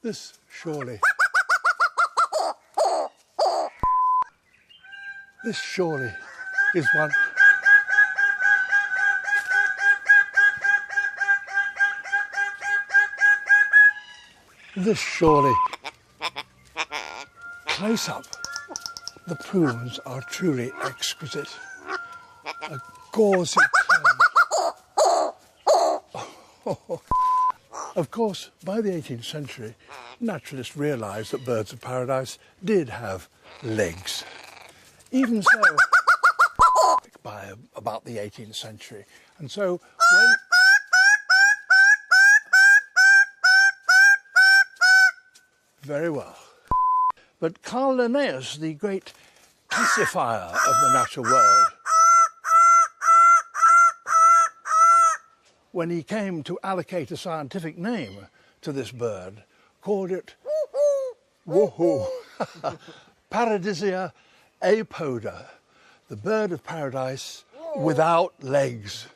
This surely is one. This surely. Close up, the prunes are truly exquisite. A gauzy tone. Of course, by the 18th century, naturalists realised that birds of paradise did have legs. Even so, by about the 18th century. And so when... Very well. But Carl Linnaeus, the great classifier of the natural world, when he came to allocate a scientific name to this bird, called it woohoo, Paradisia apoda, the bird of paradise without legs.